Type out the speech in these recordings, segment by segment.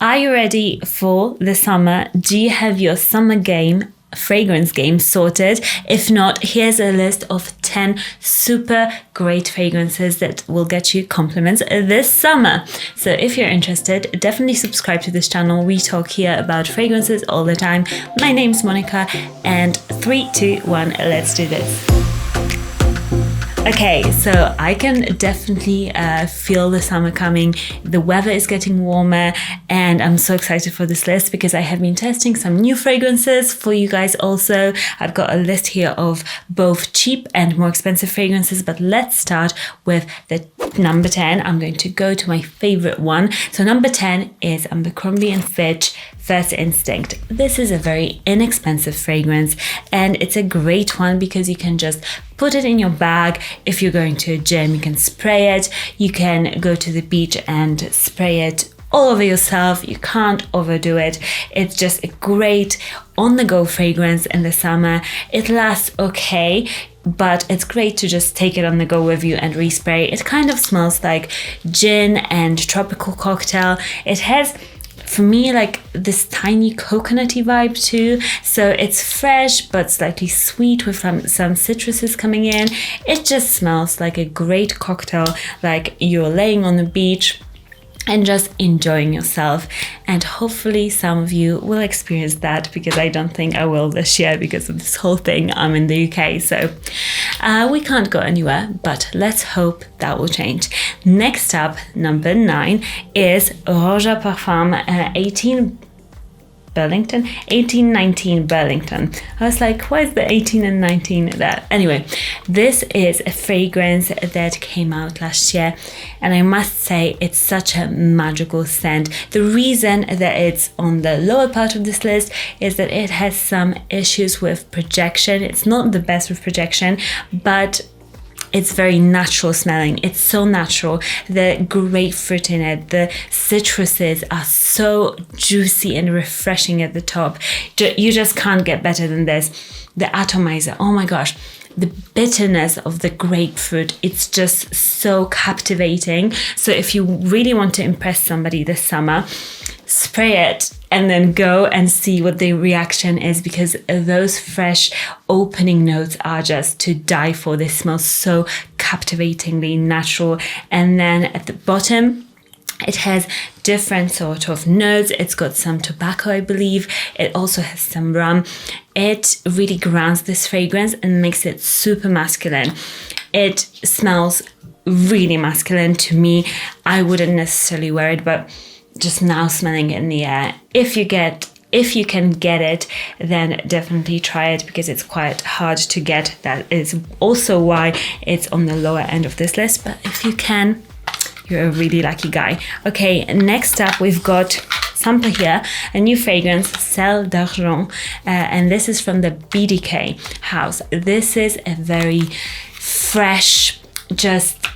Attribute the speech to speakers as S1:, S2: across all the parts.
S1: Are you ready for the summer? Do you have your summer fragrance game sorted? If not, here's a list of 10 super great fragrances that will get you compliments this summer. So if you're interested, definitely subscribe to this channel. We talk here about fragrances all the time. My name's Monica, and 3, 2, 1, let's do this. Okay, so I can definitely feel the summer coming. The weather is getting warmer, and I'm so excited for this list because I have been testing some new fragrances for you guys also. I've got a list here of both cheap and more expensive fragrances, but let's start with the number 10. I'm going to go to my favorite one. So number 10 is Abercrombie & Fitch First Instinct. This is a very inexpensive fragrance, and it's a great one because you can just put it in your bag. If you're going to a gym, you can spray it. You can go to the beach and spray it all over yourself. You can't overdo it. It's just a great on-the-go fragrance in the summer. It lasts okay, but it's great to just take it on the go with you and respray. It kind of smells like gin and tropical cocktail. It has, for me, like this tiny coconutty vibe too. So it's fresh but slightly sweet with some citruses coming in. It just smells like a great cocktail, like you're laying on the beach and just enjoying yourself. And hopefully some of you will experience that, because I don't think I will this year because of this whole thing. I'm in the UK, so we can't go anywhere, but let's hope that will change. Next up, number 9 is Roja Parfum 1819 Burlington. I was like, why is the 18 and 19 there? Anyway, this is a fragrance that came out last year, and I must say it's such a magical scent. The reason that it's on the lower part of this list is that it has some issues with projection. It's not the best with projection, but it's very natural smelling. It's so natural. The grapefruit in it, the citruses are so juicy and refreshing at the top. You just can't get better than this. The atomizer, oh my gosh. The bitterness of the grapefruit, it's just so captivating. So if you really want to impress somebody this summer, spray it and then go and see what the reaction is, because those fresh opening notes are just to die for. They smell so captivatingly natural. And then at the bottom, it has different sort of notes. It's got some tobacco, I believe. It also has some rum. It really grounds this fragrance and makes it super masculine. It smells really masculine to me. I wouldn't necessarily wear it, but just now smelling it in the air, if you can get it, then definitely try it, because it's quite hard to get. That is also why it's on the lower end of this list, but if you can, you're a really lucky guy. Okay, next up we've got sample here, a new fragrance, Sel d'Argent, and this is from the BDK house. This is a very fresh, just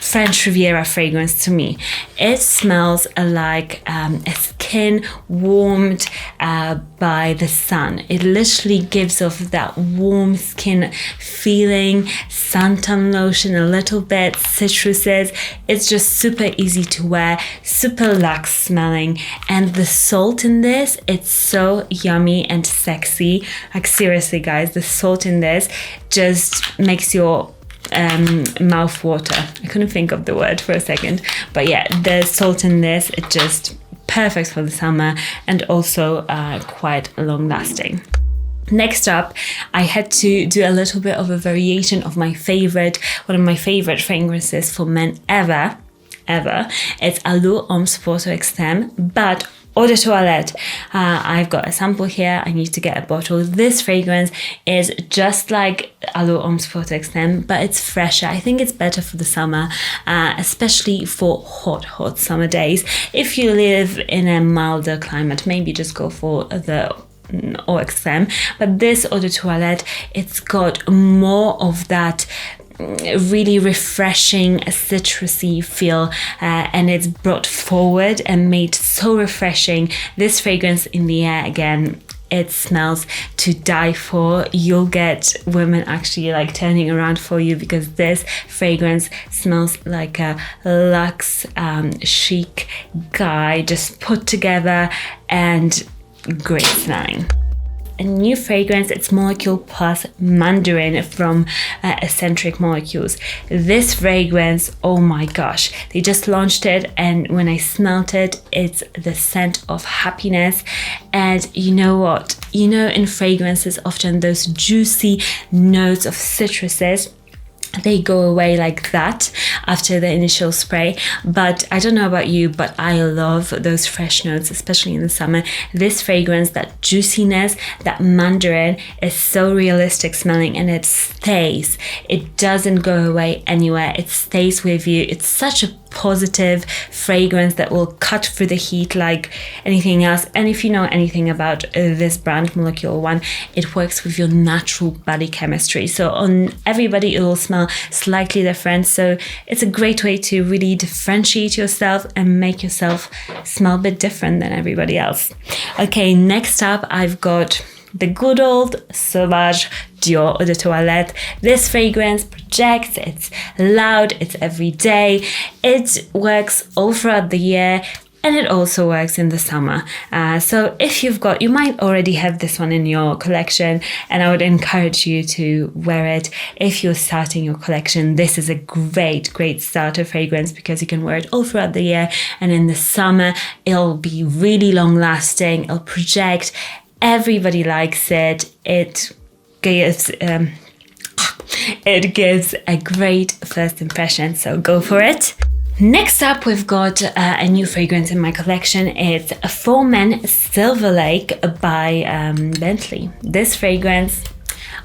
S1: French Riviera fragrance to me. It smells like a skin warmed by the sun. It literally gives off that warm skin feeling, suntan lotion a little bit, citruses. It's just super easy to wear, super luxe smelling. And the salt in this, it's so yummy and sexy. Like seriously guys, the salt in this just makes your mouth water. I couldn't think of the word for a second, but yeah, the salt in this, it's just perfect for the summer, and also quite long lasting. Next up, I had to do a little bit of a variation of one of my favorite fragrances for men ever. It's Allure Homme Sport Extreme, but Eau de Toilette. I've got a sample here. I need to get a bottle. This fragrance is just like Allure Homme Sport Extreme, but it's fresher. I think it's better for the summer, especially for hot summer days. If you live in a milder climate, maybe just go for the Eau Extreme. But this Eau de Toilette, it's got more of that really refreshing citrusy feel, and it's brought forward and made so refreshing. This fragrance in the air, again, it smells to die for. You'll get women actually like turning around for you, because this fragrance smells like a luxe chic guy, just put together and great smelling. A new fragrance, it's Molecule Plus Mandarin from Eccentric Molecules. This fragrance, oh my gosh, they just launched it, and when I smelled it, it's the scent of happiness. And you know what? You know, in fragrances, often those juicy notes of citruses, they go away like that after the initial spray. But I don't know about you, but I love those fresh notes, especially in the summer. This fragrance, that juiciness, that mandarin, is so realistic smelling, and it stays. It doesn't go away anywhere. It stays with you. It's such a positive fragrance that will cut through the heat like anything else. And if you know anything about this brand, Molecule One, it works with your natural body chemistry. So on everybody, it will smell slightly different. So it's a great way to really differentiate yourself and make yourself smell a bit different than everybody else. Okay, next up, I've got the good old Sauvage Dior Eau de Toilette. This fragrance projects, it's loud, it's everyday, it works all throughout the year, and it also works in the summer. So if you might already have this one in your collection, and I would encourage you to wear it. If you're starting your collection, this is a great starter fragrance, because you can wear it all throughout the year, and in the summer, it'll be really long lasting, it'll project. Everybody likes it. It gives a great first impression, so go for it. Next up, we've got a new fragrance in my collection. It's For Men Silver Lake by Bentley. This fragrance,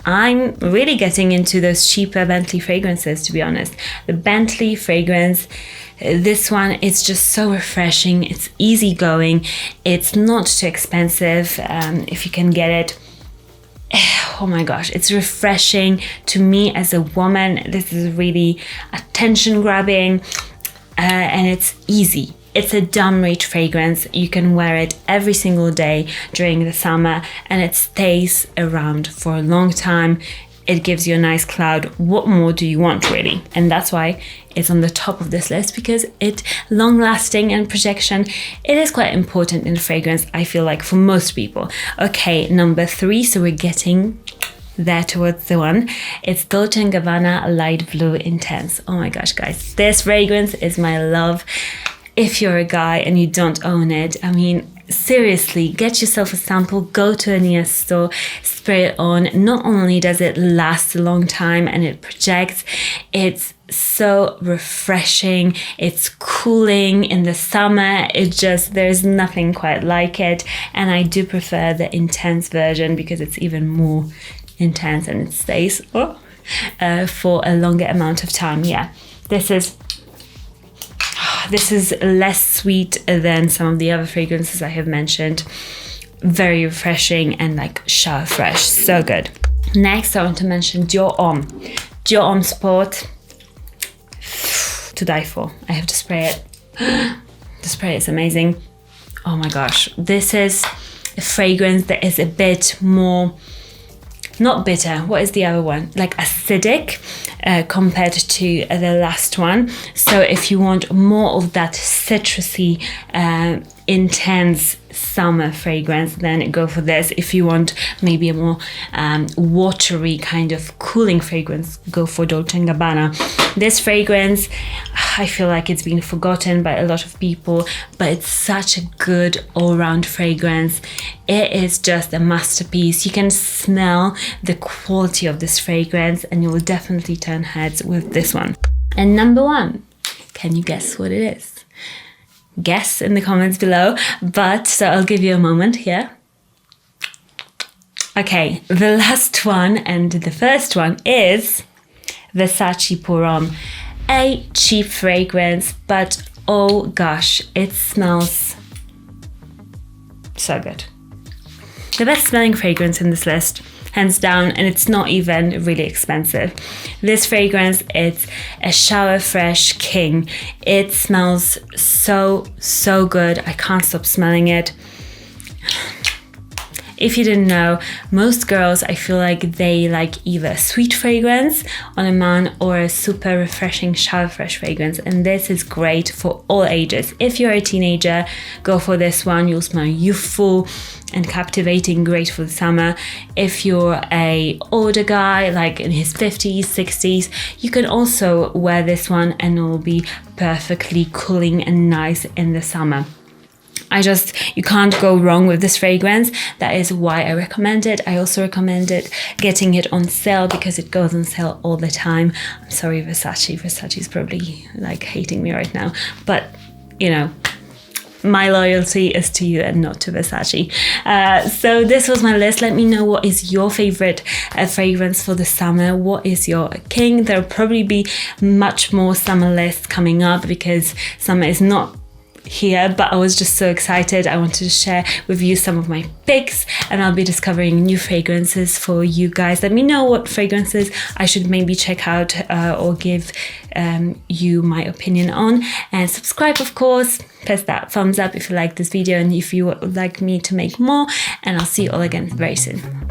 S1: I'm really getting into those cheaper Bentley fragrances, to be honest. The Bentley fragrance, this one is just so refreshing. It's easygoing. It's not too expensive if you can get it. Oh my gosh, it's refreshing. To me as a woman, this is really attention grabbing, and it's easy. It's a dumb rich fragrance. You can wear it every single day during the summer, and it stays around for a long time. It gives you a nice cloud. What more do you want, really? And that's why it's on the top of this list, because it long lasting and projection, it is quite important in fragrance, I feel like, for most people. Okay, number 3, so we're getting there towards the one. It's Dolce & Gabbana Light Blue Intense. Oh my gosh, guys, this fragrance is my love. If you're a guy and you don't own it, I mean, seriously, get yourself a sample, go to a near store, spray it on. Not only does it last a long time and it projects, it's so refreshing, it's cooling in the summer. There's nothing quite like it. And I do prefer the intense version, because it's even more intense and it stays for a longer amount of time. Yeah, this is less sweet than some of the other fragrances I have mentioned. Very refreshing and like shower fresh. So good. Next, I want to mention Dior Homme. Dior Homme Sport. To die for. I have to spray it. The spray is amazing. Oh my gosh. This is a fragrance that is a bit more, not bitter, what is the other one? Like acidic compared to the last one. So if you want more of that citrusy, intense summer fragrance, then go for this. If you want maybe a more watery kind of cooling fragrance, go for Dolce & Gabbana. This fragrance, I feel like it's been forgotten by a lot of people, but it's such a good all-round fragrance. It is just a masterpiece. You can smell the quality of this fragrance, and you will definitely turn heads with this one. And number 1, can you guess what it is? Guess in the comments below, but so I'll give you a moment here. Okay, the last one and the first one is Versace Pour Homme. A cheap fragrance, but oh gosh, it smells so good. The best smelling fragrance in this list, hands down, and it's not even really expensive. This fragrance, it's a shower fresh king. It smells so good. I can't stop smelling it. If you didn't know, most girls, I feel like they like either sweet fragrance on a man or a super refreshing shower fresh fragrance, and this is great for all ages. If you're a teenager, go for this one. You'll smell youthful and captivating, great for the summer. If you're a older guy, like in his 50s, 60s, you can also wear this one and it will be perfectly cooling and nice in the summer. You can't go wrong with this fragrance. That is why I recommend it. I also recommend it getting it on sale because it goes on sale all the time. I'm sorry, Versace. Versace's probably like hating me right now, but you know, my loyalty is to you and not to Versace. So this was my list. Let me know what is your favorite fragrance for the summer. What is your king? There'll probably be much more summer lists coming up because summer is not here, but I was just so excited. I wanted to share with you some of my picks, and I'll be discovering new fragrances for you guys. Let me know what fragrances I should maybe check out or give you my opinion on, and subscribe, of course. Press that thumbs up if you like this video and if you would like me to make more, and I'll see you all again very soon.